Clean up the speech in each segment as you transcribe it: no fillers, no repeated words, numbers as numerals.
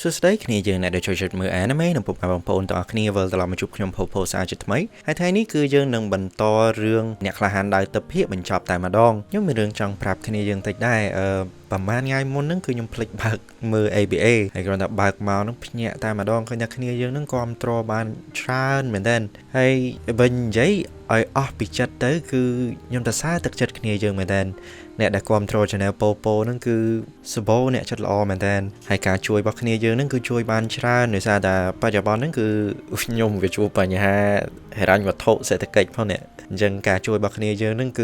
សួស្តីគ្នាយើងអ្នកដែលចូលចិត្តមើល anime និងពុកម៉ែបងប្អូនទាំងអស់គ្នាវិលត្រឡប់មកជួបខ្ញុំផូផូសាជាថ្មីហើយថ្ងៃនេះគឺយើងនឹងបន្តរឿងអ្នកក្លាហានដើរទឹកភាគបញ្ចប់តែម្ដងខ្ញុំមានរឿងចង់ប្រាប់គ្នាយើងតិចដែរប្រហែលថ្ងៃមុនហ្នឹងគឺខ្ញុំភ្លេចបើកមើល ABA ហើយគ្រាន់តែបើកមកហ្នឹងភ្ញាក់តែម្ដងឃើញតែគ្នាយើងហ្នឹងគ្រប់គ្រងបានច្រើនមែនទែនហើយបើនិយាយឲ្យអស់ពីចិត្តទៅគឺខ្ញុំទៅសារទឹកចិត្តគ្នាយើងមែនទែនអ្នកដែលគ្រប់គ្រង channel ពោហ្នឹងគឺសបោអ្នកចិត្តល្អមែនទែនហើយការជួយរបស់គ្នាយើងហ្នឹងគឺជួយបានច្រើនដោយសារតែបច្ចុប្បន្នហ្នឹងគឺខ្ញុំវាជួបបញ្ហាហិរញ្ញវត្ថុសេដ្ឋកិច្ចផងនេះអញ្ចឹងការជួយរបស់គ្នាយើងហ្នឹងគ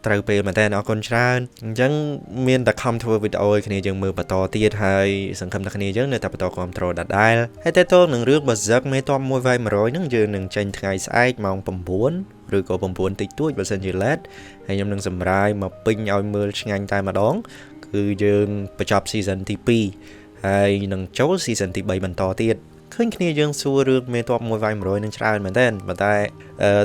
ឺត្រូវពេលមែនតើអរគុណច្រើនអញ្ចឹងមានតែខំធ្វើវីដេអូឲ្យគ្នាយើងមើលបន្តទៀតហើយសង្ឃឹមថាគ្នាយើងនៅតែបន្តគ្រប់គ្រងដដែលហើយតើតើនឹងរឿងបើសឹកមេតប1 វាយ 100ហ្នឹងយើងនឹងចេញថ្ងៃស្អែកម៉ោង9ឬក៏9តិចតួចបើសិនជា late ហើយខ្ញុំនឹងសម្រាយមកពេញឲ្យមើលឆ្ងាញ់តែម្ដងគឺយើងបញ្ចប់ season ទី2ហើយនឹងចូល season ទី3បន្តទៀតឃើញគ្នាយើងសួររឿងមេតប1 វាយ 100នឹងច្រើនមែនតើប៉ុន្តែ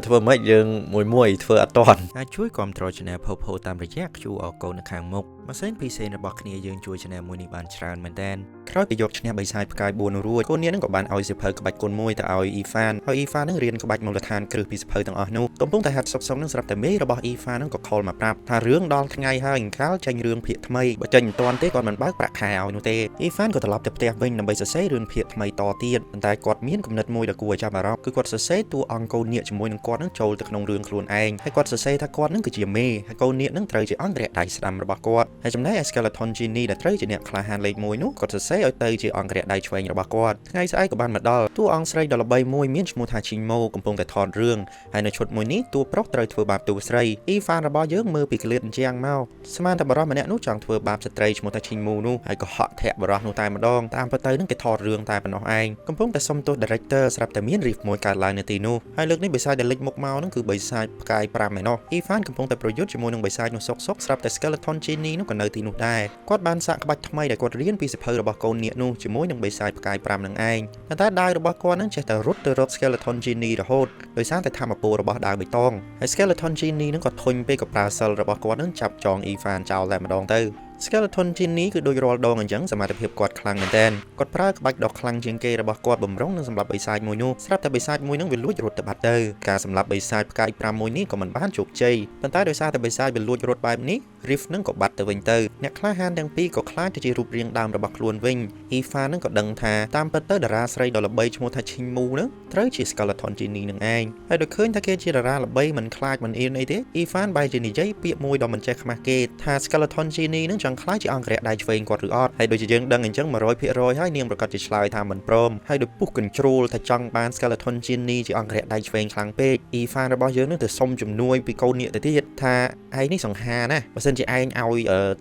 ធ្វើម៉េចយើងមួយធ្វើអត់តាន់អាចជួយគ្រប់គ្រង channel ផូតាមរយៈ QR code នៅខាងមុខម៉ាស៊ីន PC របស់គ្នាយើងជួយ channel មួយនេះបានច្រើនមែនតើក្រោយពីយកឈ្នះបិសាចផ្កាយ4រួចកូននាងនឹងក៏បានឲ្យសិភៅក្បាច់គុណមួយទៅឲ្យអ៊ីហ្វានហើយអ៊ីហ្វាននឹងរៀនក្បាច់មូលដ្ឋានគ្រឹះពីសិភៅទាំងអស់នោះកំពុងតែហាត់សុកនឹងស្រាប់តែមេរបស់អ៊ីហ្វាននឹងក៏ខលមកប្រាប់ថារឿងដល់ថ្ងៃហើយអង្កាលចេញរឿងភាគថ្មីបើចេញមិនទាន់ទេគាត់មិនបើកប្រាក់ខែឲ្យនោះទេអ៊ីហ្វានក៏ត្រឡប់ទៅផ្ទះវិញដើម្បីសរសេររឿងភាគថ្មីតទៀតប៉ុន្តែគាត់មានគំនិតមួយដែលគួរឲ្យចាប់អារម្មណ៍គឺគាត់សរសេរតួអង្គកូននាគជាមួយនឹងគាត់នឹងចូលទៅក្នុងរឿងខ្លួនឯងហើយគាត់សរសេរថាគាត់នឹងគឺជាមេហើយកូននាគនឹងត្រូវជាអង្គរៈដៃស្ដាំរបស់គាត់ហើយចំណែកឯ Skeleton Genie ដែលត្រូវជាអ្នកក្លាហានលេខ1នោះគាត់សរសេរឲ្យទៅជាអង្គរៈដៃឆ្វេងរបស់គាត់ថ្ងៃស្អែកក៏បានមកដល់តួអង្គស្រីដ៏ល្បីមួយមានឈ្មោះថា Chinmo កំពុងតែថតរឿងហើយនៅឈុតមួយនេះតួប្រុសត្រូវធ្វើបាបតួស្រីអ៊ីហ្វានរបស់យើងមើលពីក្លៀតអញ្ចាំងមកស្មានតែបរិសម្នាក់នោះចង់ធ្វើបាបស្ត្រីឈ្មោះថា Chinmo នោះហើយក៏ហក់ធាក់បរិសនោះតែម្ដងតាមពិតទៅនឹងគេថតរឿងតែប៉ុណ្ណោះឯងកំពុងតែសុំទោស director ស្រាប់តែមាន riff មួយកើតឡើងនៅទីនោះហើយលើកនេះបិសាចដែលលេចមុខមកនោះគឺបិសាចផ្កាយ5ឯណោះអ៊ីហ្វានកំពុងតែប្រយុទ្ធជាមួយនឹងបិសាចនោះសុកស្រាប់តែ Skeleton Genie នោះក៏នៅទីនោះដែរគាត់បានសាកក្បាច់ថ្មីដែលគាត់រៀនពីសិភៅរបស់កូននាគនោះជាមួយនឹងបិសាចផ្កាយ5នឹងឯងប៉ុន្តែដាវរបស់គាត់នឹងចេះតែរត់ទៅរក Skeleton Genie រហូតដោយសារតែធម្មពលរបស់ដាវបៃតងហើយ Skeleton Genie នឹងក៏ធុញពេកក៏ប្រើសិលរបស់គាត់នឹងចាប់ចងអ៊ីហ្វានចោលតែម្ដងទៅSkeleton Genie គឺដូចរាល់ដងអញ្ចឹងសមត្ថភាពគាត់ខ្លាំងមែនទែនគាត់ប្រើក្បាច់ដ៏ខ្លាំងជាងគេរបស់គាត់បំរុងនឹងសម្លាប់បិសាចមួយនោះស្រាប់តែបិសាចមួយនឹងវាលួចរត់ទៅបាត់ទៅការសម្លាប់បិសាចផ្កាយ5មួយនេះក៏មិនបានជោគជ័យប៉ុន្តែដោយសារតែបិសាចវាលួចរត់បែបនេះ Riff នឹងក៏បាត់ទៅវិញទៅអ្នកក្លាហានទាំងពីរក៏ខ្លាចទៅជារូបរាងដើមរបស់ខ្លួនវិញអ៊ីហ្វានឹងក៏ដឹងថាតាមពិតទៅតារាស្រីដ៏ល្បីឈ្មោះថា Chinmo នឹងត្រូវជា Skeleton Genie នឹងឯងហើយដូចឃើញថាគេជាតារាល្បីមិនខ្លាចមិនអៀនអីទេអ៊ីហ្វានបែរជានិយាយពាក្យមួយដ៏មិនចេះខ្មាស់គេថា Skeleton Genie នឹងចង់ខ្លាចជាអង្គរៈដៃឆ្វេងគាត់ឬអត់ហើយដូចជាយើងដឹងអញ្ចឹង 100% ហើយនាងប្រកាសជាឆ្លើយថាមិនព្រមហើយដោយពុះ control ថាចង់បាន Skeleton Genie ជាអង្គរៈដៃឆ្វេងខ្លាំងពេកអ៊ីហ្វានរបស់យើងនឹងទៅសុំជំនួយពីកូននាគទៅទៀតថាឯងនេះសង្ហាណាបើសិនជាឯងឲ្យ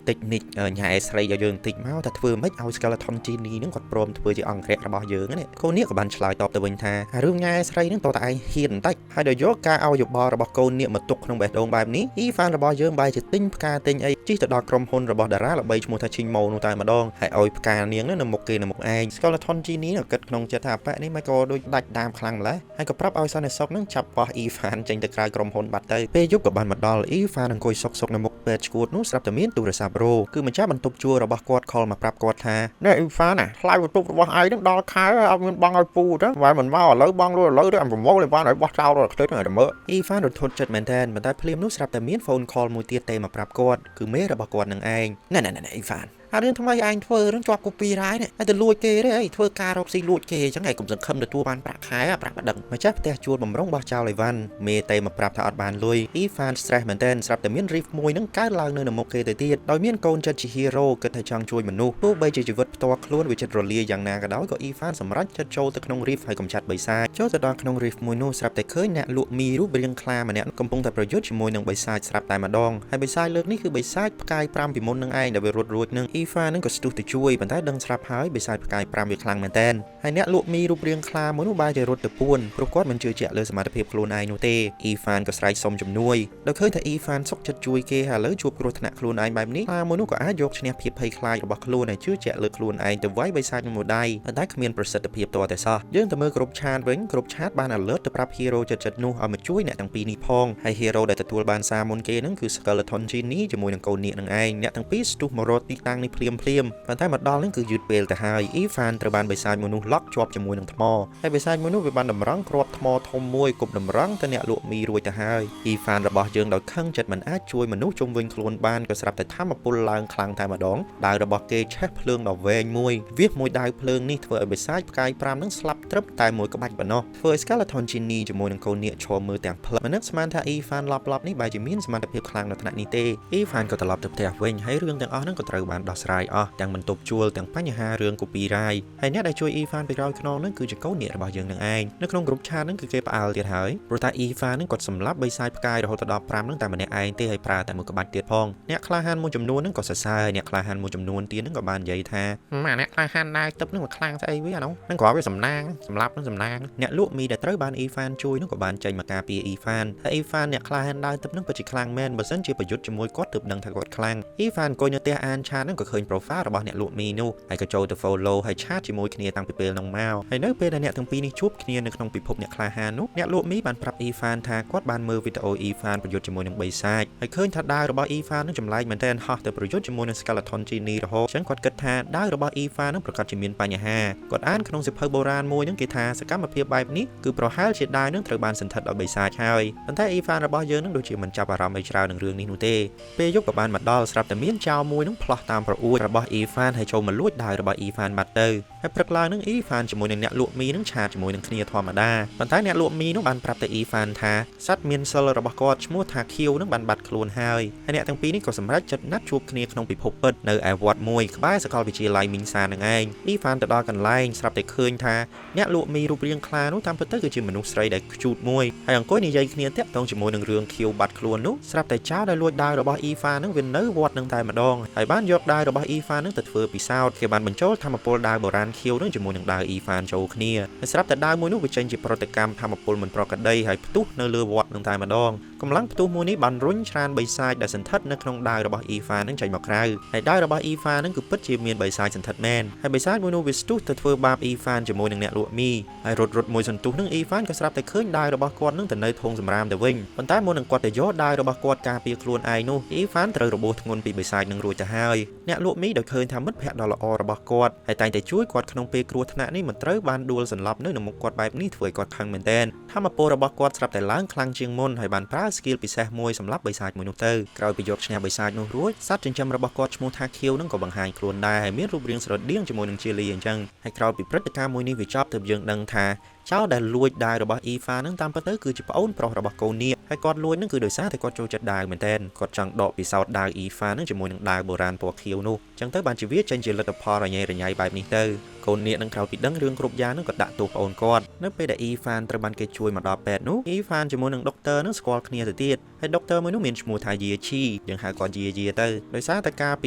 technique ញ៉ាអេស្រីឲ្យយើងបន្តិចមកថាធ្វើម៉េចឲ្យ Skeleton Genie នឹងគាត់ព្រមធ្វើជាអង្គរៈរបស់យើងណាកូននាគក៏បានឆ្លើយតបទៅវិញថារឿងញ៉ាអេស្រីនឹងតើឯងហ៊ានបន្តិចហើយដោយយកការឲ្យយោបល់របស់កូននាគមកទុកក្នុងបេះដូងបែបនេះអ៊ីហ្វានរបស់យើងបែរជាទិញផ្កាទិញអីជិះទៅដល់ក្រុមហ៊ុនរបស់តារាល្បីឈ្មោះថា Chinmo នោះតែម្ដងហើយឲ្យផ្កានាងនៅមុខគេនៅមុខឯង Skeleton Genie គិតក្នុងចិត្តថាប៉នេះមិនក៏ដូចដាច់ដាមខ្លាំងម្ល៉េះហើយក៏ប្រាប់ឲ្យសន្តិសុខនឹងចាប់បោះអ៊ីហ្វានចេញទៅក្រៅក្រុមហ៊ុនបាត់ទៅពេលយប់ក៏បានមកដល់អ៊ីហ្វានអង្គុយសុកនៅមុខពេទ្យឈួតនោះស្រាប់តែមានទូរស័ព្ទរោគឺម្ចាស់បន្ទប់ជួលរបស់គាត់ខលមកប្រាប់គាត់ថានេះអ៊ីហ្វានថ្លៃបន្ទប់របស់ឯងនឹងដល់ខែអត់មានបង់ឲ្យពូទេវាមិនមកឥឡូវបង់លុយឥឡូវទៅប្រមូលអ៊ីហ្វានឲ្យបោះចោលរត់ខ្ទេចទៅមើលអ៊ីហ្វានរត់ធត់ចិត្តមែនតើប៉ុន្តែភ្លាមនោះស្រាប់តែមាន phone call មួយទៀតទេមកប្រាប់គាត់គឺមេរបស់គាត់នឹងឯងណែអ៊ីហ្វានអារឿងថ្មីឯងធ្វើរឿងជាប់ copyright នេះហើយទៅលួចគេទេអីធ្វើការរកស៊ីលួចគេអញ្ចឹងឯងកុំសង្ឃឹមទទួលបានប្រាក់ខែប្រាក់បដិងម្ចាស់ផ្ទះជួលបំរុងបោះចោលអីវ៉ាន់មេទេមកប្រាប់ថាអត់បានលុយអ៊ីហ្វាន stress មែនតើស្រាប់តែមាន riff មួយនឹងកើតឡើងនៅមុខគេទៅទៀតដោយមានកូនចិត្តជា hero គិតថាចង់ជួយមនុស្សទោះបីជាជីវិតផ្ទាល់ខ្លួនវាចិត្តរលាយយ៉ាងណាក៏ដោយក៏អ៊ីហ្វានសម្រេចចិត្តចូលទៅក្នុង riff ហើយកំចាត់បិសាចចូលទៅដល់ក្នុង riff មួយនោះស្រាប់តែឃើញអ្នកលក់មីរូបរាងខ្លាម្នាក់កំពុងតែប្រយុទ្ធជាមួយនឹងបិសាចស្រាប់តែម្ដងហើយបិសាចលើកនេះគឺបិសាចផ្កាយ5ពីមុននឹងឯងដែលវារត់រួចនឹងអ៊ីហ្វាននឹងក៏ស្ទុះទៅជួយប៉ុន្តែដឹងស្រាប់ហើយបិសាចផ្កាយ5វាខ្លាំងមែនតើហើយអ្នកលក់មីរូបរាងខ្លាមួយនោះបែរជារត់ទៅពួនព្រោះគាត់មិនជឿជាក់លើសមត្ថភាពខ្លួនឯងនោះទេអ៊ីហ្វានក៏ស្រែកសុំជំនួយដោយឃើញថាអ៊ីហ្វានសុកចិត្តជួយគេហើយឥឡូវជួបគ្រោះថ្នាក់ខ្លួនឯងបែបនេះខ្លាមួយនោះក៏អាចយកឈ្នះភាពភ័យខ្លាចរបស់ខ្លួនហើយជឿជាក់លើខ្លួនឯងទៅវាយបិសាចមួយដៃប៉ុន្តែគ្មានប្រសិទ្ធភាពទាល់តែសោះយើងទៅមើលគ្រប់ឆាតវិញគ្រប់ឆាតបាន alert ទៅប្រាប់ hero ចិត្តនោះឲ្យមកជួយអ្នកទាំងពីរនេះផងហើយ hero ដែលទទួលបានសារមុនគេហ្នឹងគឺ Skeleton Genie ជាមួយនឹងកូននាគនឹងឯងអ្នកទាំងពីរស្ទុះមករត់ទីតាំងនេះ នេះភ្លាមប៉ុន្តែមកដល់នឹងគឺយឺតពេលទៅហើយអ៊ីហ្វានត្រូវបានបិសាចមនុស្សឡក់ជាប់ជាមួយនឹងថ្មហើយបិសាចមនុស្សវាបានតម្រង់គ្រាប់ថ្មធំមួយគប់តម្រង់ទៅអ្នកលក់មីរួចទៅហើយអ៊ីហ្វានរបស់យើងដោយខឹងចិត្តមិនអាចជួយមនុស្សជុំវិញខ្លួនបានក៏ស្រាប់តែធម្មពលឡើងខ្លាំងតែម្ដងដាវរបស់គេឆេះភ្លើងដ៏វែងមួយវាសមួយដាវភ្លើងនេះធ្វើឲ្យបិសាចផ្កាយ5នឹងស្លាប់ត្រឹមតែមួយក្បាច់ប៉ុណ្ណោះធ្វើឲ្យ Skeleton Genie ជាមួយនឹងកូននាគឈរមើលទាំងផ្លឹកមិននឹកស្មានថាអ៊ីហ្វានឡប់នេះបែរជាមានសមត្ថភាពខ្លាំងដល់ថ្នាក់នេះទេអ៊ីហ្វានក៏ត្រឡប់ទៅផ្ទះវិញហើយរឿងទាំងអស់ហ្នឹងក៏ត្រូវបានដោះស្រាយអស់ទាំងបន្ទប់ជួលទាំងបញ្ហារឿង copyright ហើយអ្នកដែលជួយអ៊ីហ្វានពីក្រោយខ្នងហ្នឹងគឺជាកូននាគរបស់យើងនឹងឯងនៅក្នុង group chat ហ្នឹងគឺគេផ្អើលទៀតហើយព្រោះតែអ៊ីហ្វានហ្នឹងគាត់សម្លាប់បិសាចផ្កាយរហូតដល់5ហ្នឹងតែម្នាក់ឯងទេហើយប្រើតែមួយក្បាច់ទៀតផងអ្នកក្លាហានមួយចំនួនហ្នឹងក៏សរសើរហើយអ្នកក្លាហានមួយចំនួនទៀតហ្នឹងក៏បាននិយាយថាអ្នកក្លាហានដើរទឹកហ្នឹងវាខ្លាំងស្អីវាអានោះហ្នឹងគ្រាន់វាសំណាងសម្លាប់នឹងសំណាងអ្នកលក់មីដែលត្រូវបានអ៊ីហ្វានជួយហ្នឹងក៏បានចេញមកការពារអ៊ីហ្វានហើយអ៊ីហ្វានអ្នកក្លាហានដើរទឹកហ្នឹងពិតជាខ្លាំងមែនបើសិនជាប្រយុទ្ធជាមួយគាត់ទើបដឹងថាគាត់ខ្លាំងអ៊ីហ្វានអង្គុយនៅផ្ទះអានឆាតហ្នឹងក៏ឃើញ profile របស់អ្នកលក់មីនោះហើយក៏ចូលទៅ follow ហើយឆាតជាមួយគ្នាតាំងពីពេលហ្នឹងមកហើយនៅពេលដែលអ្នកទាំងពីរនេះជួបគ្នានៅក្នុងពិភពអ្នកក្លាហាននោះអ្នកលក់មីបានប្រាប់អ៊ីហ្វានថាគាត់បានមើលវីដេអូអ៊ីហ្វានប្រយុទ្ធជាមួយនឹងបិសាចហើយឃើញថាដាវរបស់អ៊ីហ្វាននឹងចម្លែកមែនទែនហោះទៅប្រយុទ្ធជាមួយនឹង Skeleton Genie រហូតអញ្ចឹងគាត់គិតថាដាវរបស់អ៊ីហ្វាននឹងប្រកាសជាមានបញ្ហាគាត់អានក្នុងសៀវភៅបុរាណមួយហ្នឹងគេថាសកម្មភាពបែបនេះគឺប្រហែលជាដាវនឹងត្រូវបានសន្ធិដ្ឋដោយបិសាចហើយប៉ុន្តែអ៊ីហ្វានរបស់យើងនឹងដូចជាមិនចាប់អារម្មណ៍អីច្រើននឹងរឿងនេះនោះទេពេលយប់ក៏បានមកដល់ស្រាប់តែមានចៅមួយនឹងផ្លោះតាមប្រអួតរបស់អ៊ីហ្វានហើយចូលមកលួចដាវរបស់អ៊ីហ្វានបាត់ទៅហើយព្រឹកឡើងនឹងអ៊ីហ្វានជាមួយនឹងអ្នកលក់មីនឹងឆាតជាមួយនឹងគ្នាធម្មតាប៉ុន្តែអ្នកលក់មីនោះបានប្រាប់ទៅអ៊ីហ្វានថាសត្វមានសិលរបស់គាត់ឈ្មោះថាខៀវនឹងបានបាត់ខ្លួនហើយអ្នកទាំងពីរនេះក៏សម្រេចចិត្តណាត់ជួបគ្នាក្នុងពិភពពិតនៅឯវត្តមួយក្បែរសាកលវិទ្យាល័យមីងសានឹងឯងអ៊ីហ្វានទៅដល់កន្លែងស្រាប់តែឃើញថាអ្នកលក់មីរូបរាងខ្លានោះតាមពិតទៅគឺជាមនុស្សស្រីដែលខ្ជូតមួយហើយអង្គុយនិយាយគ្នាតាក់ទងជាមួយនឹងរឿងខៀវបាត់ខ្លួននោះស្រាប់តែចៅដែលលួចដាវរបស់អ៊ីហ្វាននឹងវានៅវត្តនឹងតែម្ដងហើយបានយកដាវរបស់អ៊ីហ្វាននឹងទៅធ្វើពិសោធន៍គេបានបញ្ចូលធម្មពលដាវបុរាណខៀវនឹងជាមួយនឹងដាវអ៊ីហ្វានចូលគ្នាហើយស្រាប់តែដាវមួយនោះវាចេញជាប្រតិកម្មធម្មពលមិនប្រក្រតីហើយផ្ទុះនៅលើវត្តនឹងតែម្ដងកម្លាំងផ្ទុះមួយនេះបានរុញច្រានបិសាចដែលសន្ធិដ្ឋនៅក្នុងដាវរបស់អ៊ីហ្វាននឹងចេញមកក្រៅហើយដាវរបស់អ៊ីហ្វាននឹងគឺពិតជាមានបិសាចសន្ធិដ្ឋមែនហើយបិសាចមួយនោះវាស្ទុះទៅធ្វើបាបអ៊ីហ្វានជាមួយនឹងអ្នកលក់មីហើយរត់មួយសន្ទុះនឹងអ៊ីហ្វានក៏ស្រាប់តែឃើញដាវរបស់គាត់នឹងទៅនៅធុងសម្រាមទៅវិញប៉ុន្តែមុននឹងគាត់ទៅយកដាវរបស់គាត់ការពារខ្លួនឯងនោះអ៊ីហ្វានត្រូវរបួសធ្ងន់ពីបិសាចនឹងរួចទៅហើយអ្នកលក់មីដែលឃើញថាមិត្តភក្តិដ៏ល្អរបស់គាត់ហើយតែងតែជួយគាត់ក្នុងពេលគ្រោះថ្នាក់នេះមិនត្រូវបានដួលសន្លប់នៅមុខគាត់បែបនេះធ្វើឲ្យគាត់ខឹងមែនទែនធម្មពលរបស់គាត់ស្រាប់តែឡើងខ្លាំងជាងមុនហើយបានប្រើ skill ពិសេសមួយសម្រាប់បិសាចមួយនោះទៅក្រោយពីយកឈ្នះបិសាចនោះរួចសត្វចិញ្ចឹមរបស់គាត់ឈ្មោះថាខៀវនឹងក៏បង្ហាញខ្លួនដែរហើយមានរូបរាងស្រដៀងជាមួយនឹងជាលីអញ្ចឹងហើយក្រោយពីព្រឹត្តិការណ៍មួយនេះវាចប់ទើបយើងដឹងថាចៅដែលលួចដាវរបស់អ៊ីហ្វានឹងតាមពិតទៅគឺជាប្អូនប្រុសរបស់កូននាគហើយគាត់លួចនឹងគឺដោយសារតែគាត់ចូលចិត្តដាវមែនទែនគាត់ចង់ដកពិសោធន៍ដាវអ៊ីហ្វានឹងជាមួយនឹងដាវបុរាណពណ៌ខៀវនោះអញ្ចឹងទៅបានជាវាចេញជាលទ្ធផលរញ៉េរញ៉ៃបែបនេះទៅកូននាគនឹងក្រោយពីដឹងរឿងគ្រប់យ៉ាងនឹងក៏ដាក់ទោសប្អូនគាត់នៅពេលដែលអ៊ីហ្វានត្រូវបានគេជួយមកដល់ពេទ្យនោះអ៊ីហ្វានជាមួយនឹងដុកទ័រនឹងស្គាល់គ្នាទៅទៀតហើយដុកទ័រមួយនោះមានឈ្មោះថាយាឈីយើងហៅគាត់យាទៅដោយសារតែការព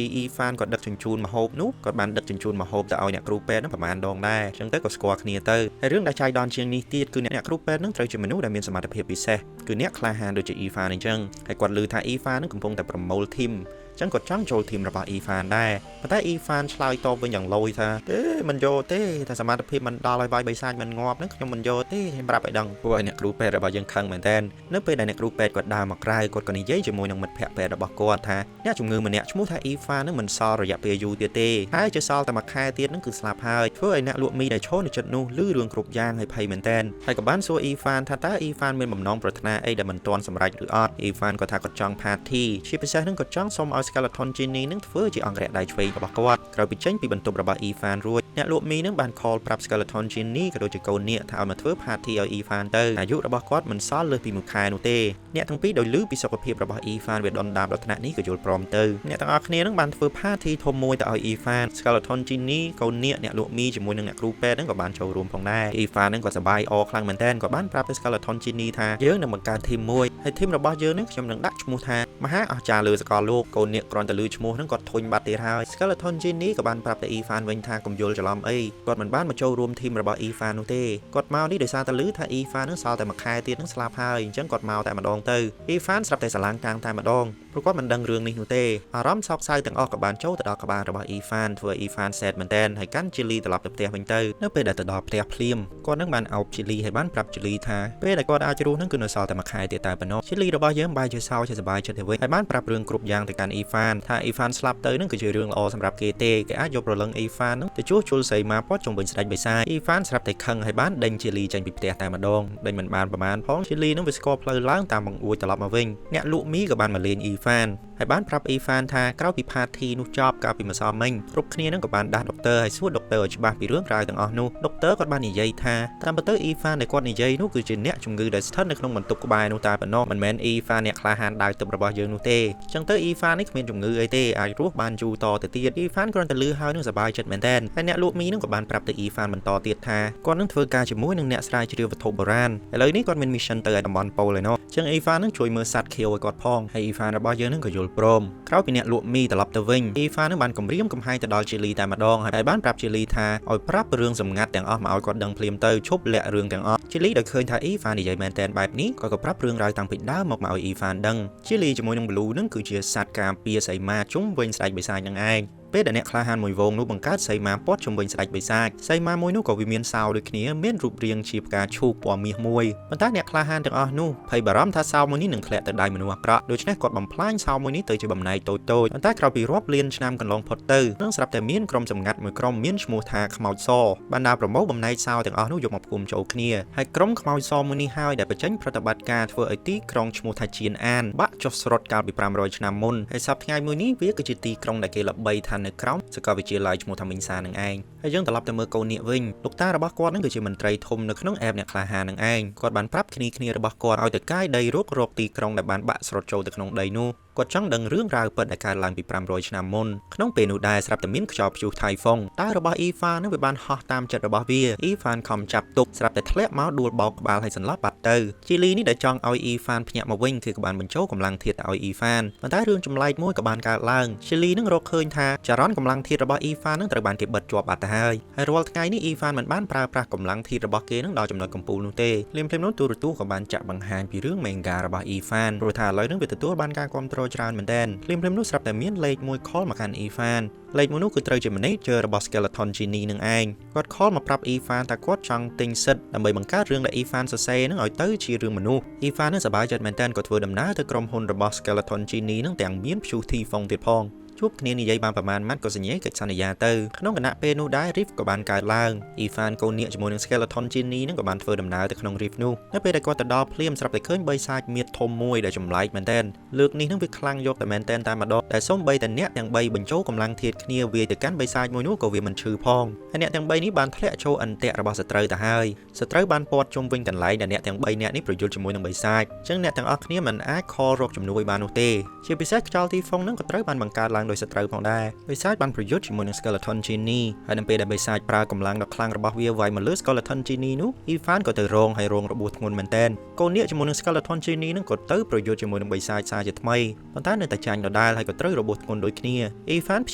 ីអ៊ីហ្វានគាត់ដឹកជញ្ជូនម្ហូបនោះគាត់បានដឹកជញ្ជូនម្ហូបទៅឲ្យអ្នកគ្រូពេទ្យនឹងប្រហែលដងដែរអញ្ចឹងទៅក៏ស្គាល់គ្នាទៅហើយរឿងដែលចៃដន្យជាងនេះទៀតគឺអ្នកគ្រូពេទ្យនឹងត្រូវជាមនុស្សដែលមានសមត្ថភាពពិសេសគឺអ្នកក្លាហានដូចជាអ៊ីហ្វានអញ្ចឹងហើយគាត់ឮថាអ៊ីហ្វាននឹងកំពុងតែប្រមូលធីមចឹងគាត់ចង់ចូលធីមរបស់អ៊ីហ្វានដែរប៉ុន្តែអ៊ីហ្វានឆ្លើយតបវិញយ៉ាងលយថាទេមិនយកទេតែសមត្ថភាពមិនដល់ឲ្យវាយបិសាចមិនងាប់ហ្នឹងខ្ញុំមិនយកទេខ្ញុំប្រាប់ឲ្យដឹងពួកអ្នកគ្រូពេទ្យរបស់យើងខឹងមែនតើនៅពេលដែលអ្នកគ្រូពេទ្យគាត់ដើរមកក្រៅគាត់ក៏និយាយជាមួយនឹងមិត្តភ័ក្តិពេទ្យរបស់គាត់ថាអ្នកជំងឺម្នាក់ឈ្មោះថាអ៊ីហ្វានហ្នឹងមិនសល់រយៈពេលយូរទៀតទេហើយជាសល់តែមួយខែទៀតហ្នឹងគឺស្លាប់ហើយធ្វើឲ្យអ្នកលក់មីដែលឈរនៅជិតនោះឮរឿងគ្រប់យ៉ាងហើយភ័យមែនតើហើយក៏បានសួរអ៊ីហ្វានថាតើអ៊ីហ្វានមានបំណងប្រាថ្នាអីដែលមិនទាន់សម្រេចឬអត់អ៊ីហ្វានក៏ថាគាត់ចង់ party ជាពិសេសហ្នឹងគាត់ចង់សុំឲ្យ Skeleton Genie នឹងធ្វើជាអង្គរៈដៃឆ្វេងរបស់គាត់ក្រោយពីចេញពីបន្ទប់របស់អ៊ីហ្វានរួចអ្នកលក់មីនឹងបាន call ប្រាប់ Skeleton Genie ក៏ដូចជាកូននាគថាឲ្យមកធ្វើ party ឲ្យអ៊ីហ្វានទៅអាយុរបស់គាត់មិនសល់លើសពី1ខែនោះទេអ្នកទាំងពីរដោយឮពីសុខភាពរបស់អ៊ីហ្វានវាដុនដាបដល់ថ្នាក់នេះក៏យល់ព្រមទៅអ្នកទាំងអស់គ្នានឹងបានធ្វើ party ធំមួយទៅឲ្យអ៊ីហ្វាន Skeleton Genie កូននាគអ្នកលក់មីជាមួយនឹងអ្នកគ្រូពេទ្យនឹងក៏បានចូលរួមផងដែរអ៊ីហ្វាននឹងក៏សប្បាយអរខ្លាំងមែនទែនក៏បានប្រាប់ទៅ Skeleton Genie ថាយើងនឹងបង្កើត team មួយហើយ team របស់យើងនឹងខ្ញុំនឹងដាក់ឈ្មោះថាមហាអស្ចារ្យលើសកលលោកកូននាគគ្រាន់តែឮឈ្មោះនឹងគាត់ធុញបាត់ទៀតហើយ Skeleton Genie ក៏បានប្រាប់ទៅអ៊ីហ្វានវិញថាកុំយល់ច្រឡំអីគាត់មិនបានមកចូលរួមធីមរបស់អ៊ីហ្វាននោះទេគាត់មកនេះដោយសារតែឮថាអ៊ីហ្វាននឹងសល់តែមួយខែទៀតនឹងស្លាប់ហើយអញ្ចឹងគាត់មកតែម្ដង ទៅអ៊ីហ្វានស្រាប់តែស្រឡាញ់កាំងតែម្ដងព្រោះគាត់មិនដឹងរឿងនេះនោះទេអារម្មណ៍សោកសៅទាំងអស់ក៏បានចូលទៅដល់ក្បាលរបស់អ៊ីហ្វានធ្វើអ៊ីហ្វានសែតមែនទែនហើយកាន់ជីលីត្រឡប់ទៅផ្ទះវិញទៅនៅពេលដែលទៅដល់ផ្ទះភ្លាមគាត់នឹងបានអោបជីលីហើយបានប្រាប់ជីលីថាពេលដែលគាត់អាចរស់នឹងគឺនៅសល់តែមួយខែទៀតតែប៉ុណ្ណោះជីលីរបស់យើងបែរជាសោកជាសប្បាយចិត្តទៅវិញហើយបានប្រាប់រឿងគ្រប់យ៉ាងទៅកាន់អ៊ីហ្វានថាអ៊ីហ្វានស្លាប់ទៅនឹងគឺជារឿងល្អសម្រាប់គេទេគេអាចយកប្រលឹងអ៊ីហ្វាននឹងទៅជួសជុលសីមាព័ទ្ធជុំវិញស្ដេចបិសាចអ៊ីហ្វានស្រាប់តែខឹងហើយបានដេញជីលីចេញពីផ្ទះតែម្ដងដេញមិនបានប្រមាណផងជីលីនឹងវាស្គាល់ផ្លូវឡើងតាមបង្អួចត្រឡប់មកវិញអ្នកលក់មីក៏បានមកលេងអ៊ីហ្វានហើយបានប្រាប់អ៊ីហ្វានថាក្រោយពីផាធីនោះចប់កាលពីម្សិលមិញគ្រប់គ្នានឹងក៏បានដាស់ដុកទ័រហើយសួរដុកទ័រឲ្យច្បាស់ពីរឿងរ៉ាវទាំងអស់នោះដុកទ័រគាត់បាននិយាយថាតាមពិតទៅអ៊ីហ្វានដែលគាត់និយាយនោះគឺជាអ្នកជំងឺដែលស្ថិតនៅក្នុងបន្ទប់ក្បែរនោះតែប៉ុណ្ណោះមិនមែនអ៊ីហ្វានអ្នកក្លាហានដើរទឹករបស់យើងនោះទេអញ្ចឹងទៅអ៊ីហ្វាននេះគ្មានជំងឺអីទេអាចរស់បានយូរតទៅទៀតអ៊ីហ្វានគ្រាន់តែលឺហើយនឹងសប្បាយចិត្តមែនទែនហើយអ្នកលក់មីនឹងក៏បានប្រាប់ទៅអ៊ីហ្វានបន្តទៀតថាគាត់នឹងធ្វើការជាមួយនឹងអ្នកស្រាវជ្រាវវត្ថុបុរាណឥឡូវនេះគាត់មាន mission ទៅឲ្យតំបន់ប៉ូលឯណោះអញ្ចឹងអ៊ីហ្វាននឹងជួយមើលសត្វខៀវឲ្យគាត់ផងហើយអ៊ីហ្វានរបស់យើងនឹងក៏យល់ព្រមក្រោយពីអ្នកលក់មីត្រឡប់ទៅវិញអ៊ីហ្វាននឹងបានគំរាមកំហែងទៅដល់ជីលីតែម្ដងហើយបានប្រាប់ជីលីថាឲ្យប្រាប់រឿងសម្ងាត់ទាំងអស់មកឲ្យគាត់ដឹងភ្លាមទៅឈប់លាក់រឿងទាំងអស់ជីលីដែលឃើញថាអ៊ីហ្វាននិយាយមែនតែនបែបនេះគាត់ក៏ប្រាប់រឿងរ៉ាវតាំងពីដើមមកឲ្យអ៊ីហ្វានដឹងជីលីជាមួយនឹង Blue នឹងគឺជាសត្វការពារសីមាជុំវិញស្ដេចបិសាចនឹងឯងពេលដែលអ្នកក្លាហានមួយវងនោះបង្កើតសីមាព័ទ្ធជំវិញស្ដេចបិសាចសីមាមួយនោះក៏វាមានសោដូចគ្នាមានរូបរាងជាផ្កាឈូកពណ៌មាសមួយប៉ុន្តែអ្នកក្លាហានទាំងអស់នោះភ័យបារម្ភថាសោមួយនេះនឹងធ្លាក់ទៅដៃមនុស្សអាក្រក់ដូច្នេះគាត់បំផ្លាញសោមួយនេះទៅជាបំណែកតូចៗប៉ុន្តែក្រោយពីរាប់លានឆ្នាំកន្លងផុតទៅនឹងស្រាប់តែមានក្រុមសម្ងាត់មួយក្រុមមានឈ្មោះថាខ្មោចសបានដើរប្រមូលបំណែកសោទាំងអស់នោះយកមកផ្គុំចូលគ្នាហើយក្រុមខ្មោចសមួយនេះហើយដែលបញ្ចេញប្រតិបត្តិការធ្វើឲ្យទីក្រុងឈ្មោះថាជៀនអានបាក់ចុះស្រុតកាលពី500ឆ្នាំមុនហើយសប្តាហ៍ថ្ងៃមួយនេះវាគឺជាទីក្រុងដែលគេល្បីថានៅក្រោមវិទ្យាល័យឈ្មោះថាមីងសានឹងឯងហើយយើងត្រឡប់ទៅមើលកូននាគវិញលោកតារបស់គាត់នឹងគឺជាមន្ត្រីធំនៅក្នុងអេបអ្នកក្លាហាននឹងឯងគាត់បានប្រាប់គ្នារបស់គាត់ឲ្យទៅកាយដីរកទីក្រុងដែលបានបាក់ស្រុតចូលទៅក្នុងដីនោះគាត់ចង់ដឹងរឿងរ៉ាវពិតដែលកើតឡើងពី500ឆ្នាំមុនក្នុងពេលនោះដែរស្រាប់តែមានខ្យល់ព្យុះថៃហ្វុងតើរបស់អ៊ីហ្វាននឹងវាបានហោះតាមចិត្តរបស់វាអ៊ីហ្វានខំចាប់ទុកស្រាប់តែធ្លាក់មកដួលបោកក្បាលហើយសន្លប់បាត់ទៅជីលីនេះដែលចង់ឲ្យអ៊ីហ្វានភ្ញាក់មកវិញគឺក៏បានបញ្ចូលកម្លាំងធាតុទៅឲ្យអ៊ីហ្វានប៉ុន្តែរឿងចម្លែកមួយក៏បានកើតឡើងជីលីនឹងរកឃើញថាចរន្តកម្លាំងធាតុរបស់អ៊ីហ្វាននឹងត្រូវបានគេបិទជាប់បាត់ទៅហើយរាល់ថ្ងៃនេះអ៊ីហ្វានមិនបានប្រើប្រាស់កម្លាំងធាតុរបស់គេនឹងដល់ចំណុចកំពូលនោះទេភ្លាមៗនោះទូរទស្សន៍ក៏បានចាក់បង្ហាញពីរឿងមេងហ្គារបស់អ៊ីហ្វានព្រោះថាឥឡូវនេះវាទទួលបានការគាំទ្រច្រើនមែនទែនភ្លាមៗនោះស្រាប់តែមានលេខមួយខលមកកាន់អ៊ីហ្វានលេខមួយនោះគឺត្រូវជា manager របស់ Skeleton Genie នឹងឯងគាត់ខលមកប្រាប់អ៊ីហ្វានថាគាត់ចង់ទិញសិទ្ធិដើម្បីបង្កើតរឿងដែលអ៊ីហ្វានសរសេរនឹងឲ្យទៅជារឿងមនុស្សអ៊ីហ្វាននឹងសប្បាយចិត្តមែនទែនក៏ធ្វើដំណើរទៅក្រុមហ៊ុនរបស់ Skeleton Genie នឹងទាំងមានព្យុះធីហ្វុងទៀតផងជួបគ្នានិយាយបានប្រមាណម៉ាត់ក៏សញ្ញាកិច្ចសន្យាទៅក្នុងគណៈពេលនោះដែរ Rift ក៏បានកើតឡើងអ៊ីហ្វានកូននាគជាមួយនឹង Skeleton Genie នឹងក៏បានធ្វើដំណើរទៅក្នុង Rift នោះនៅពេលដែលគាត់ទៅដល់ភ្លាមស្រាប់តែឃើញបិសាចមៀតធំមួយដែលចម្លែកមែនទែនលើកនេះនឹងវាខ្លាំងយកតែមែនទែនតែម្ដងតែសូម្បីតែអ្នកទាំង3បញ្ចូលកម្លាំងធាតុគ្នាវាយទៅកាន់បិសាចមួយនោះក៏វាមិនឈឺផងហើយអ្នកទាំង3នេះបានធ្លាក់ចូលអន្ទាក់របស់សត្រូវទៅហើយសត្រូវបានព័ទ្ធជុំវិញកន្លែងដែលអ្នកទាំង3នាក់នេះប្រយុទ្ធជាមួយនឹងបិសាចអញ្ចឹងអ្នកទាំងអស់គ្នាមិនអាចខលរកជំនួយបាននោះទេជាពិសេសខ្យល់ទីហ្វុងនឹងក៏ត្រូវបានបង្កើតឡើងដោយសត្រូវផងដែរបិសាចបានប្រយុទ្ធជាមួយនឹង Skeleton Genie ហើយនៅពេលដែលបិសាចប្រើកម្លាំងដ៏ខ្លាំងរបស់វាវាយមកលើ Skeleton Genie នោះអ៊ីហ្វានក៏ទៅរងរបួសធ្ងន់មែនទែនកូននាគជាមួយនឹង Skeleton Genie នឹងក៏ទៅប្រយុទ្ធជាមួយនឹងបិសាចសារជាថ្មីប៉ុន្តែនៅតែចាញ់ដដែលហើយក៏ត្រូវរបួសធ្ងន់ដូចគ្នាអ៊ីហ្វានព្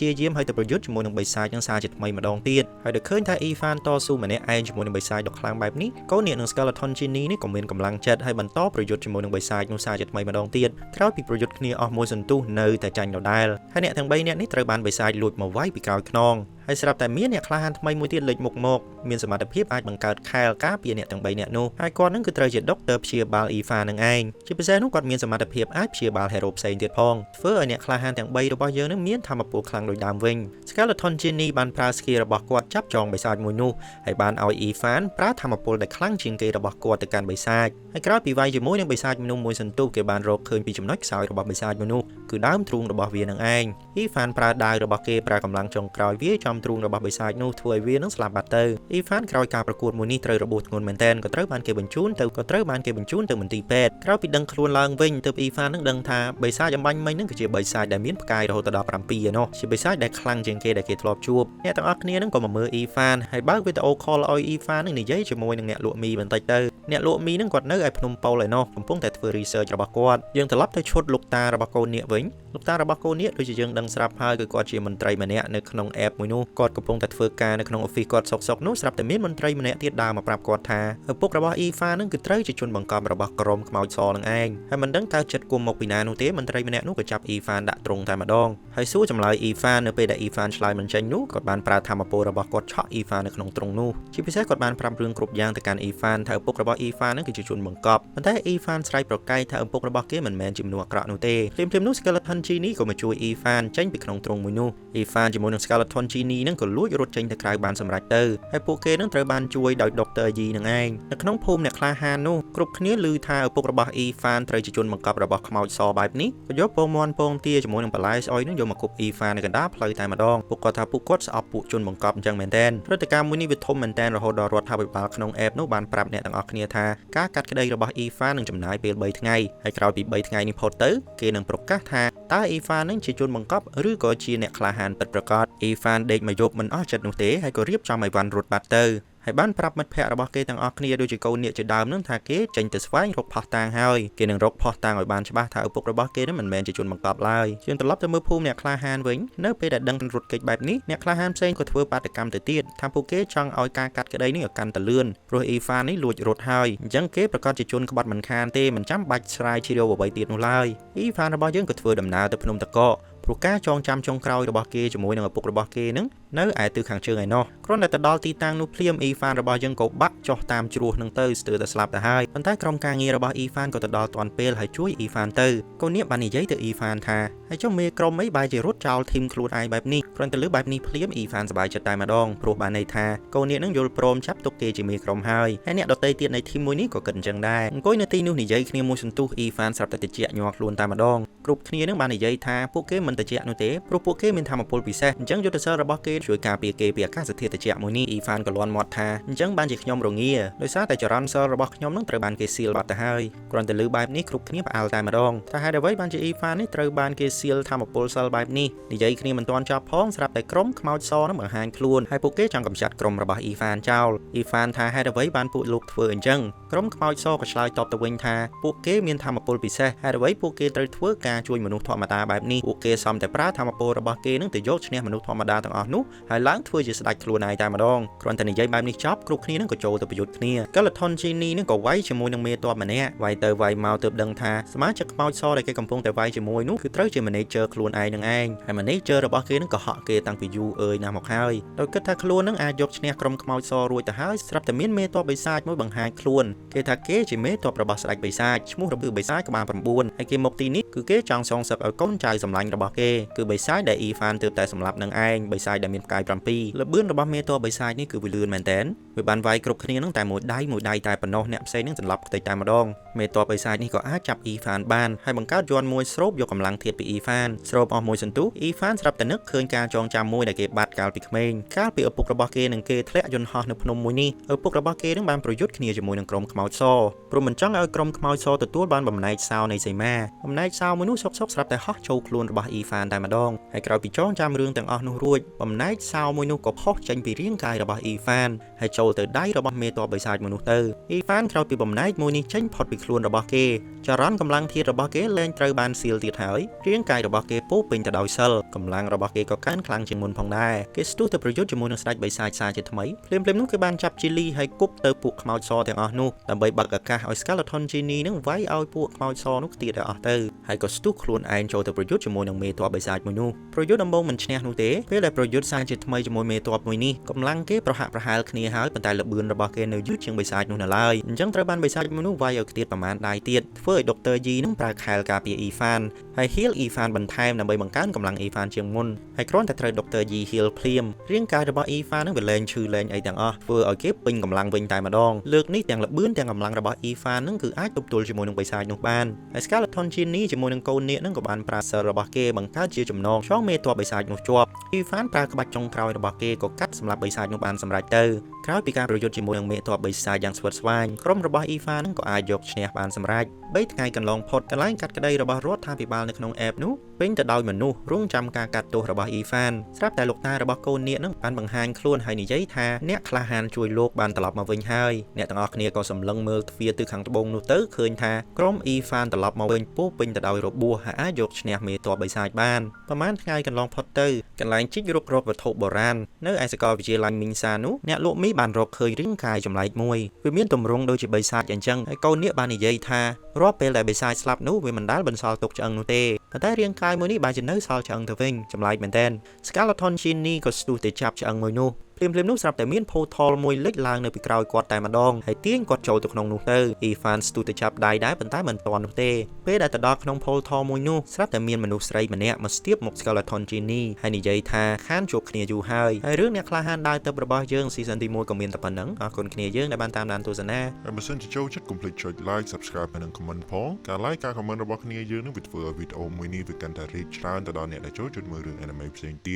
យាយាមឲ្យទៅប្រយុទ្ធជាមួយនឹងបិសាចនឹងសារជាថ្មីម្ដងទៀតហើយដែលឃើញថាអ៊ីហ្វានតស៊ូម្នាក់ឯងជាមួយនឹងបិសាចដ៏ខ្លាំងបែបនេះកូននាគនឹង Skeleton Genie នេះក៏មានកម្លាំងចិត្តហើយបន្តប្រយុទ្ធជាមួយនឹងបិសាចនោះសារជាថ្មីម្ដងទៀតក្រោយពីប្រយុទ្ធគ្នាអស់មួយសន្ទុះនៅតែចាញ់ដដែលហើយអ្នកទាំង3នាក់នេះត្រូវបានបិសាចលួចមកវាយពីក្រោយខ្នងហើយស្រាប់តែមានអ្នកក្លាហានថ្មីមួយទៀតលេចមុខមកមានសមត្ថភាពអាចបង្កើតខែលការពារអ្នកទាំង3នាក់នោះហើយគាត់នឹងគឺត្រូវជាដុកទ័រព្យាបាលអ៊ីហ្វានឹងឯងជាពិសេសនោះគាត់មានសមត្ថភាពអាចព្យាបាលហេរ៉ូផ្សេងទៀតផងធ្វើឲ្យអ្នកក្លាហានទាំង3របស់យើងនឹងមានធម៌ពលខ្លាំងដូចដើមវិញ Skeleton Genie បានប្រើស្គីរបស់គាត់ចាប់ចងបិសាចមួយនោះហើយបានឲ្យអ៊ីហ្វានប្រើធម៌ពលដែលខ្លាំងជាងគេរបស់គាត់ទៅកាន់បិសាចហើយក្រោយពីវាយជាមួយនឹងបិសាចមនុស្សមួយសន្ទុះគេបានរកឃើញពីចំណុចខ្សោយរបស់បិសាចមនុស្សគឺដើមទ្រូងរបស់វានឹងឯងអ៊ីហ្វានប្រើដាវរបស់គេប្រើកម្លាំងចុងក្រោយវាចំទ្រូងរបស់បិសាចនោះធ្វើឲ្យវានឹងស្លាប់បាត់ទៅអ៊ីហ្វានក្រោយការប្រកួតមួយនេះត្រូវរបួសធ្ងន់មែនទែនក៏ត្រូវបានគេបញ្ជូនទៅមន្ទីរពេទ្យក្រោយពីដឹងខ្លួនឡើងវិញទើបអ៊ីហ្វាននឹងដឹងថាបិសាចអំបញ្ញមិញនឹងគឺជាបិសាចដែលមានផ្កាយរហូតដល់7ឯណោះជាបិសាចដែលខ្លាំងជាងគេដែលគេធ្លាប់ជួបអ្នកទាំងអស់គ្នានឹងក៏មកមើលអ៊ីហ្វានហើយបើកវីដេអូខលឲ្យអ៊ីហ្វាននឹងនិយាយជាមួយនឹងអ្នកលក់មីបន្តិចទៅអ្នកលក់មីនឹងគាត់នៅឯភ្នំប៉ូលឯណោះកំពុងតែធ្វើ research របស់គាត់យើងត្រឡប់ទៅឈុតលោកតារបស់កូននាគវិញលោកតារបស់កូននាគដូចជាយើងដឹងស្រាប់ហើយគឺគាត់ជាមន្ត្រីម្នាក់នៅក្នុង app មួយនោះ គាត់កំពុងតែធ្វើការនៅក្នុង office គាត់សុកនោះស្រាប់តែមានមន្ត្រីម្នាក់ទៀតដើរមកប្រាប់គាត់ថាឪពុករបស់អ៊ីហ្វានឹងគឺត្រូវជាជនបង្កប់របស់ក្រុមខ្មោចសនឹងឯងហើយមិនដឹងតើចិត្តគុំមកពីណានោះទេមន្ត្រីម្នាក់នោះក៏ចាប់អ៊ីហ្វានដាក់ទ្រង់តែម្ដងហើយសួរចម្លើយអ៊ីហ្វាននៅពេលដែលអ៊ីហ្វានឆ្លើយមិនចេញនោះគាត់បានប្រើធម្មពលរបស់គាត់ឆក់អ៊ីហ្វាននៅក្នុងទ្រង់នោះជាពិសេសគាត់បានប្រាប់រឿងគ្រប់យ៉ាងទៅកាន់អ៊ីហ្វានថាឪពុករបស់អ៊ីហ្វាននឹងគឺជាជនបង្កប់ប៉ុន្តែអ៊ីហ្វានស្រែកប្រកែកថាឪពុករបស់គេមិនមែនជាមនុស្សអាក្រក់នោះទេភ្លាមៗនោះ Skeleton Genie ក៏មកជួយអ៊ីហ្វានចេញពីក្នុងទ្រង់មួយនោះអ៊ីហ្វានជាមួយនឹង Skeleton Genie នឹងក៏លួចរត់ចេញទៅក្រៅបានសម្រេចទៅហើយពួកគេនឹងត្រូវបានជួយដោយ Dr. Yi នឹងឯងនៅក្នុងភូមិអ្នកក្លាហាននោះគ្រប់គ្នាឮថាឪពុករបស់អ៊ីហ្វានត្រូវជាជនបង្កប់របស់ខ្មោចសបែបនេះក៏យកពងមាន់ពងទាជាមួយនឹងបន្លែស្អុយនឹងយកមកគប់អ៊ីហ្វាននៅកណ្ដាលផ្លូវតែម្ដងពួកគាត់ថាពួកគាត់ស្អប់ពួកជនបង្កប់អញ្ចឹងមែនទែនព្រឹត្តិការណ៍មួយនេះវាធំមែនទែនរហូតដល់រដ្ឋាភិបាលក្នុង app នោះបានប្រាប់អ្នកទាំងអស់គ្នាថាការកាត់ក្តីរបស់អ៊ីហ្វាននឹងចំណាយពេល3ថ្ងៃហើយក្រោយពី3ថ្ងៃនេះផុតទៅគេនឹងប្រកាសថាតើអ៊ីហ្វាននឹងជាជនបង្កប់ឬក៏ជាអ្នកក្លាហានពិតប្រាកដអ៊ីហ្វានដេកមកយប់មិនអស់ចិត្តនោះទេហើយក៏រៀបចំឲ្យវ៉ាន់រត់បាត់ទៅហើយបានប្រាប់មិត្តភ័ក្តិរបស់គេទាំងអស់គ្នាដូចជាកូននាគជាដើមនឹងថាគេចេញទៅស្វែងរកផោះតាងហើយគេនឹងរកផោះតាងឲ្យបានច្បាស់ថាឪពុករបស់គេនឹងមិនមែនជាជនបង្កប់ឡើយយើងត្រឡប់ទៅមើលភូមិអ្នកក្លាហានវិញនៅពេលដែលដឹងរត់គេចបែបនេះអ្នកក្លាហានផ្សេងក៏ធ្វើបាតកម្មទៅទៀតថាពួកគេចង់ឲ្យការកាត់ក្តីនេះឲ្យកាន់តែលឿនព្រោះអ៊ីហ្វាននេះលួចរត់ហើយអញ្ចឹងគេប្រកាសជាជនក្បត់មិនខានទេមិនចាំបាច់ស្រាយជ្រាវអ្វីទៀតនោះឡើយអ៊ីហ្វានរបស់យើងក៏ធ្វើដំណើរទៅភ្នំតកកព្រោះការចងចាំចុងក្រោយរបស់គេជាមួយនឹងឪពុករបស់គេនឹងនៅឯទិសខាងជើងឯណោះគ្រាន់តែទៅដល់ទីតាំងនោះភ្លាមអ៊ីហ្វានរបស់យើងក៏បាក់ចុះតាមជ្រោះនឹងទៅស្ទើរតែស្លាប់ទៅហើយប៉ុន្តែក្រុមការងាររបស់អ៊ីហ្វានក៏ទៅដល់ទាន់ពេលហើយជួយអ៊ីហ្វានទៅកូននាងបាននិយាយទៅអ៊ីហ្វានថាហើយចុះមេក្រុមអីបែរជារត់ចោលធីមខ្លួនឯងបែបនេះគ្រាន់តែលើបែបនេះភ្លាមអ៊ីហ្វានសប្បាយចិត្តតែម្ដងព្រោះបានន័យថាកូននាងនឹងយល់ព្រមចាប់ទុកគេជាមេក្រុមហើយអ្នកដទៃទៀតនៃធីមមួយនេះក៏គិតអញ្ចឹងដែរអង្គុយនៅទីនោះនិយាយគ្នាមួយសន្ទុះអ៊ីហ្វានស្រាប់តែតិចញ័រខ្លួនតែម្ដងគ្រប់គ្នានឹងបាននិយាយថាពួកគេមិនតិចនោះទេព្រោះពួកគេមានធម៌ពលពិសេសអញ្ចឹងយុទ្ធសាស្ត្ររបស់គេជួយការពារគេពីអាកាសធាតុត្រជាក់មួយនេះអ៊ីហ្វានក៏លាន់មាត់ថាអញ្ចឹងបានជាខ្ញុំរងាដោយសារតែចរន្តសិលរបស់ខ្ញុំនឹងត្រូវបានគេសៀលបាត់ទៅហើយគ្រាន់តែលើបែបនេះគ្រប់គ្នាផ្អើលតែម្ដងថាហេតុអ្វីបានជាអ៊ីហ្វាននេះត្រូវបានគេសៀលធម៌ពលសិលបែបនេះនិយាយគ្នាមិនទាន់ចប់ផងស្រាប់តែក្រុមខ្មោចសនឹងបង្ហាញខ្លួនហើយពួកគេចង់កម្ចាត់ក្រុមរបស់អ៊ីហ្វានចោលអ៊ីហ្វានថាហេតុអ្វីបានពួកលោកធ្វើអញ្ចឹងក្រុមខ្មោចសក៏ឆ្លើយតបទៅវិញថាពួកគេមានធម៌ពលពិសេសហេតុអ្វីពួកគេត្រូវធ្វើការជួយមនុស្សធម្មតាបែបនេះពួកគេសមតែប្រើធម៌ពលរបស់គេនឹងទៅយកឈ្នះមនុស្សធម្មតាទាំងអស់នោះហើយឡើងធ្វើជាស្ដេចខ្លួនឯងតែម្ដងគ្រាន់តែនិយាយបែបនេះចប់គ្រប់គ្នានឹងក៏ចូលទៅប្រយុទ្ធគ្នា Skeleton Genie នឹងក៏វាយជាមួយនឹងមេទ័ពម្នាក់វាយទៅវាយមកទើបដឹងថាសមាជិកខ្មោចសដែលគេកំពុងតែវាយជាមួយនោះគឺត្រូវជា manager ខ្លួនឯងនឹងឯងហើយ manager របស់គេនឹងក៏ហក់គេតាំងពីយូរអើយណាស់មកហើយដោយគិតថាខ្លួននឹងអាចយកឈ្នះក្រុមខ្មោចសរួចទៅហើយស្រាប់តែមានមេទ័ពបិសាចមួយបង្ហាញខ្លួនគេថាគេជាមេទ័ពរបស់ស្ដេចបិសាចឈ្មោះរបឺបិសាចក្បាល9ហើយគេមកទីនេះគឺគេចង់សងសឹកឲ្យកូនចៅសម្លាញ់របស់គេគឺបិសាចដែលអ៊ីហ្វានទើបតែសម្លាប់នឹងឯងបិសាចដែលមានផ្កាយ7ល្បឿនរបស់មេទ័ពបិសាចនេះគឺវាលឿនមែនតើវាបានវាយគ្រប់គ្នានឹងតែមួយដៃតែប៉ុណ្ណោះអ្នកផ្សេងនឹងសន្លប់ខ្ទេចតែម្ដងមេទ័ពបិសាចនេះក៏អាចចាប់អ៊ីហ្វានបានហើយបង្កើតយន្តមួយស្រូបយកកម្លាំងធាតុពីអ៊ីហ្វានស្រូបអស់មួយសន្ទុះអ៊ីហ្វានស្រាប់តែនឹកឃើញការចងចាំមួយដែលគេបាត់កាលពីក្មេងកាលពីឪពុករបស់គេនឹងគេធ្លាក់យន្តហោះនៅភ្នំមួយនេះឪពុករបស់គេនឹងបានប្រយុទ្ធគ្នាជាមួយនឹងក្រុមខ្មោចសព្រោះមិនចង់ឲ្យក្រុមខ្មោចសទទួលបានបំណែកសោនៃសីមាបំណែកសោមួយនោះសុកស្រាប់តែហោះចូលខ្លួនរបស់អ៊ីហ្វានតែម្ដងហើយក្រោយពីចងចាំរឿងទាំងអស់នោះរួចបំណែកសោមួយនោះក៏ផុសចេញពីរាងកាយរបស់អ៊ីហ្វានហើយចូលទៅដៃរបស់មេទ័ពបិសាចមនុស្សទៅអ៊ីហ្វានក្រោយពីបំណែកមួយនេះចេញផុតពីខ្លួនរបស់គេចរន្តកម្លាំងធាតុរបស់គេលែងត្រូវបានសៀលទៀតហើយរាងកាយរបស់គេពោពេញទៅដោយសិលកម្លាំងរបស់គេក៏កើនខ្លាំងជាងមុនផងដែរគេស្ទុះទៅប្រយុទ្ធជាមួយនឹងស្ដេចបិសាចសាជាថ្មីភ្លាមៗនោះគេបានចាប់ជីលីហើយគប់ទៅពួកខ្មោចសទាំងអស់នោះដើម្បីបើកឱកាសឲ្យ Skeleton Genie នឹងវាយឲ្យពួកខ្មោចសនោះខ្ទាតឲ្យអស់ទៅហើយក៏ស្ទុះខ្លួនឯងចូលទៅប្រយុទ្ធជាមួយនឹងមេទ័ពបិសាចមួយនោះប្រយុទ្ធដំបូងមិនឈ្នះនោះទេពេលដែលប្រយុទ្ធសាជាថ្មីជាមួយមេទ័ពមួយនេះកម្លាំងគេប្រហាក់ប្រហែលគ្នាហើយប៉ុន្តែល្បឿនរបស់គេនៅយឺតជាងបិសាចនោះនៅឡើយអញ្ចឹងត្រូវបានបិសាចមួយនោះវាយឲ្យខ្ទាតប្រមាណដៃទៀតធ្វើឲ្យ Dr. Yi នឹងប្រើខែលការពារអ៊ីហ្វានហើយ heal អ៊ីហ្វានបន្ថែមដើម្បីបង្កើនកម្លាំងអ៊ីហ្វានជាងមុនហើយគ្រាន់តែត្រូវ Dr. Yi heal ភ្លាមរាងកាយរបស់អ៊ីហ្វាននឹងវាលែងឈឺលែងអីទាំងអស់ធ្វើឲ្យគេពេញកម្លាំងវិញតែម្ដងលើកនេះទាំងល្បឿនទាំងកម្លាំងរបស់អ៊ីហ្វាននឹងគឺអាចទប់ទល់ជាមួយនឹងបិសាចនោះបានហើយ Skeleton Genie ជាមួយនឹងកូននាគនឹងក៏បានប្រើសិលរបស់គេបង្កើតជាចំណងចងមេទ័ពបិសាចនោះជាប់អ៊ីហ្វានប្រើក្បាច់ចុងក្រោយរបស់គេក៏កាត់សម្លាប់បិសាចនោះបានសម្រេចទៅ ក្រោយពីការប្រយុទ្ធជាមួយនឹងមេទ័ពបិសាចយ៉ាងស្វិតស្វាញក្រុមរបស់អ៊ីហ្វានក៏អាចយកឈ្នះបានសម្រេច3ថ្ងៃកន្លងផុតកន្លែងកាត់ក្តីរបស់រដ្ឋាភិបាលនៅក្នុងអេបនោះពេញទៅដោយមនុស្សរងចាំការកាត់ទោសរបស់អ៊ីហ្វានស្រាប់តែលោកតារបស់កូននាគនឹងបានបង្ហាញខ្លួនហើយនិយាយថាអ្នកក្លាហានជួយលោកបានត្រឡប់មកវិញហើយអ្នកទាំងអស់គ្នាក៏សម្លឹងមើលទ្វារទិសខាងត្បូងនោះទៅឃើញថាក្រុមអ៊ីហ្វានត្រឡប់មកវិញពោពេញទៅដោយរបួសហើយអាចយកឈ្នះមេទ័ពបិសាចបានប្រហែលថ្ងៃកន្លងផុតទៅកន្លែងជីករករវត្ថុបុរាណនៅឯសាកលវិទ្យាល័យមីងសានោះអ្នកលក់មីបានរកឃើញរាងកាយចម្លែកមួយវាមានទម្រង់ដូចជាបិសាចអញ្ចឹងហើយកូននាគបាននិយាយថារាល់ពេលដែលបិសាចស្លាប់នោះវាមិនដែលបន្សល់ទុកឆ្អឹងនោះទេប៉ុន្តែរាងកាយមួយនេះបានជានៅសល់ឆ្អឹងទៅវិញចម្លែកមែនទែន Skeleton Genie ក៏ស្ទុះទៅចាប់ឆ្អឹងមួយនោះភ្លាមនោះស្រាប់តែមាន portal មួយលេចឡើងនៅពីក្រោយគាត់តែម្ដងហើយទាញគាត់ចូលទៅក្នុងនោះទៅ Ivan ស្ទុះទៅចាប់ដៃដែរប៉ុន្តែមិនទាន់នោះទេពេលដែលទៅដល់ក្នុង portal មួយនោះស្រាប់តែមានមនុស្សស្រីម្នាក់មកស្ទាបមុខ Skeleton Genie ហើយនិយាយថាខានជួបគ្នាយូរហើយរឿងអ្នកក្លាហានដើរទៅរបស់យើង season ទី1ក៏មានតែប៉ុណ្្នឹងអរគុណគ្នាយើងដែលបានតាមដានទស្សនាហើយបើសិនជាចូលចិត្តកុំភ្លេចចុច like subscribe និង comment ផងការ like ការ comment របស់គ្នាយើងនឹងវាធ្វើឲ្យវីដេអូមួយនេះវាកាន់តែរីកច្រើនទៅដល់អ្នកដែលចូលចិត្តមើលរឿង anime ផ្សេងទៀត